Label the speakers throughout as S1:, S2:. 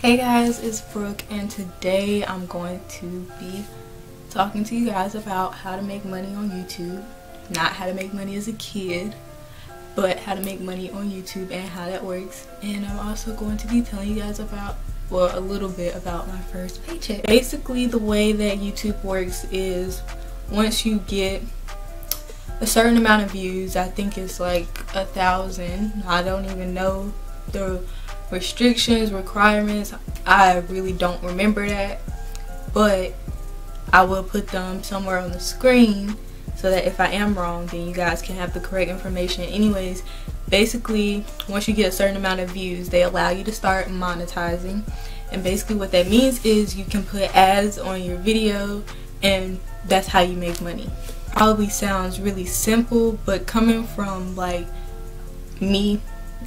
S1: Hey guys, it's Brooke, and today I'm going to be talking to you guys about how to make money on YouTube. Not how to make money as a kid, but how to make money on YouTube and how that works. And I'm also going to be telling you guys about, well, a little bit about my first paycheck. Basically, the way that YouTube works is once you get a certain amount of views, I think it's like 1,000. I don't even know the restrictions, requirements. I really don't remember that, but I will put them somewhere on the screen so that if I am wrong, then you guys can have the correct information. Anyways, basically, once you get a certain amount of views, they allow you to start monetizing. And basically what that means is you can put ads on your video, and that's how you make money. Probably sounds really simple, but coming from like me,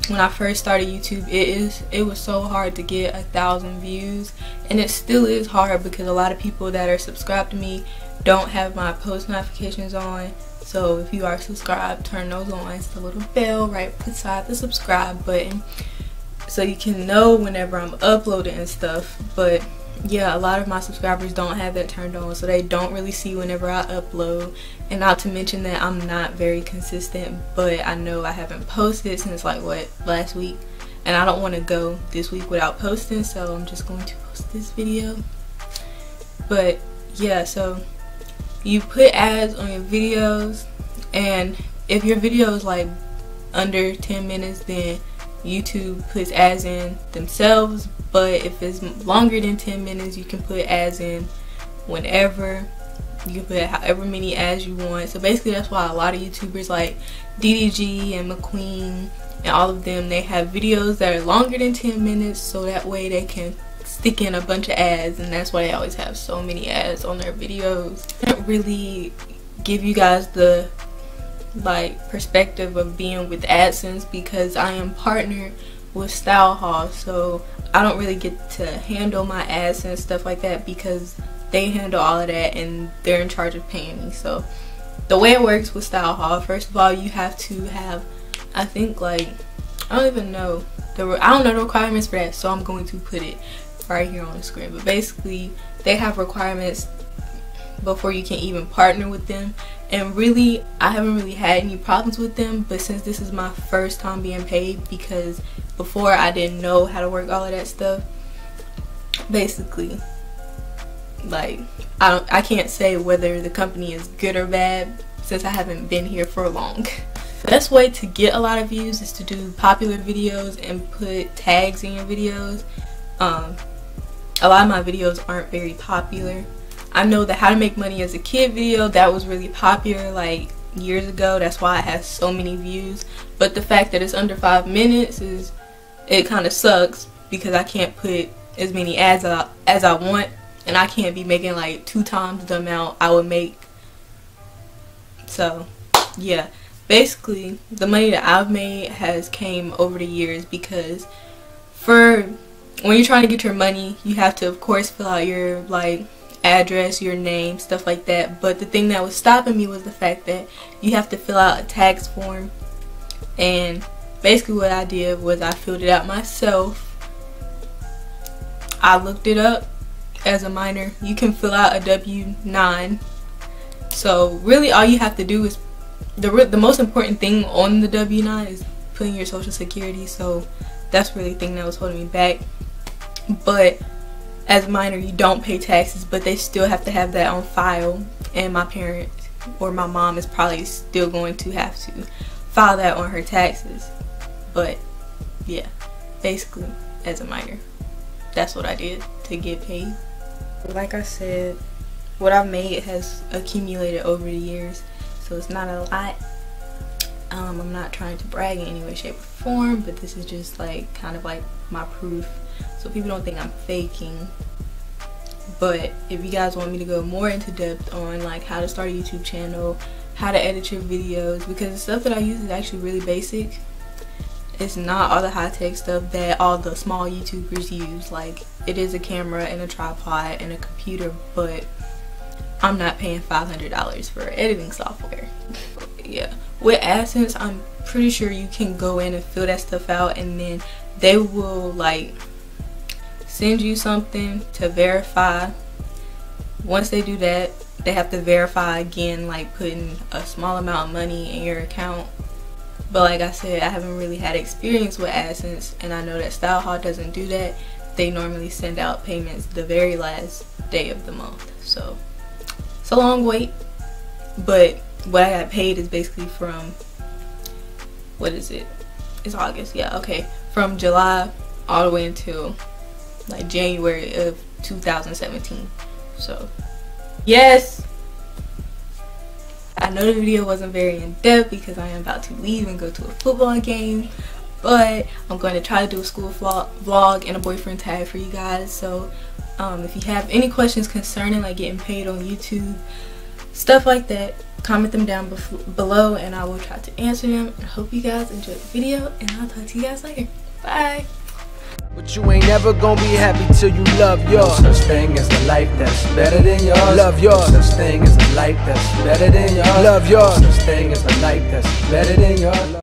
S1: when I first started YouTube, it was so hard to get 1,000 views, and it still is hard because a lot of people that are subscribed to me don't have my post notifications on. So if you are subscribed, turn those on. It's the little bell right beside the subscribe button so you can know whenever I'm uploading and stuff. But yeah, a lot of my subscribers don't have that turned on, so they don't really see whenever I upload. And not to mention that I'm not very consistent, but I know I haven't posted since like what, last week, and I don't want to go this week without posting, so I'm just going to post this video. But yeah, so you put ads on your videos, and if your video is like under 10 minutes, then YouTube puts ads in themselves. But if it's longer than 10 minutes, you can put ads in whenever. You can put however many ads you want. So basically that's why a lot of YouTubers like DDG and McQueen and all of them, they have videos that are longer than 10 minutes, so that way they can stick in a bunch of ads, and that's why they always have so many ads on their videos. I don't really give you guys the like perspective of being with AdSense because I am partnered with Style Hall, so I don't really get to handle my ads and stuff like that because they handle all of that and they're in charge of paying me. So the way it works with Style Hall, first of all, you have to have, I think, like, I don't even know the requirements for that, so I'm going to put it right here on the screen. But basically they have requirements before you can even partner with them, and really I haven't really had any problems with them. But since this is my first time being paid, because before I didn't know how to work all of that stuff, basically, like, I can't say whether the company is good or bad since I haven't been here for long. The best way to get a lot of views is to do popular videos and put tags in your videos. A lot of my videos aren't very popular. I know the how to make money as a kid video, that was really popular like years ago. That's why it has so many views. But the fact that it's under 5 minutes it kind of sucks because I can't put as many ads as I want, and I can't be making like 2 times the amount I would make. So yeah, basically the money that I've made has came over the years, because when you're trying to get your money, you have to of course fill out your like address, your name, stuff like that. But the thing that was stopping me was the fact that you have to fill out a tax form, and basically what I did was I filled it out myself. I looked it up. As a minor, you can fill out a W-9. So really all you have to do is, the most important thing on the W-9 is putting your social security. So that's really the thing that was holding me back. But as a minor, you don't pay taxes, but they still have to have that on file, and my parents or my mom is probably still going to have to file that on her taxes. But yeah, basically as a minor, that's what I did to get paid. Like I said, what I've made has accumulated over the years, so it's not a lot. I'm not trying to brag in any way, shape, or form, but this is just like kind of like my proof, so people don't think I'm faking. But if you guys want me to go more into depth on like how to start a YouTube channel, how to edit your videos, because the stuff that I use is actually really basic. It's not all the high-tech stuff that all the small YouTubers use. Like, it is a camera and a tripod and a computer, but I'm not paying $500 for editing software. Yeah, with AdSense, I'm pretty sure you can go in and fill that stuff out, and then they will like send you something to verify. Once they do that, they have to verify again, like putting a small amount of money in your account. But like I said, I haven't really had experience with AdSense, and I know that StyleHaul doesn't do that. They normally send out payments the very last day of the month. So it's a long wait, but what I got paid is basically from, what is it? It's August, yeah, okay. From July all the way until like January of 2017. So yes, I know the video wasn't very in-depth because I am about to leave and go to a football game, but I'm going to try to do a school vlog and a boyfriend tag for you guys. So if you have any questions concerning like getting paid on YouTube, stuff like that, comment them down below and I will try to answer them. I hope you guys enjoyed the video, and I'll talk to you guys later. Bye.
S2: But you ain't never gonna be happy till you love yours.
S3: No such thing as a life that's better than yours.
S2: Love yours.
S3: No such thing as a life that's better than yours.
S2: Love yours.
S3: No such thing as a life that's better than yours.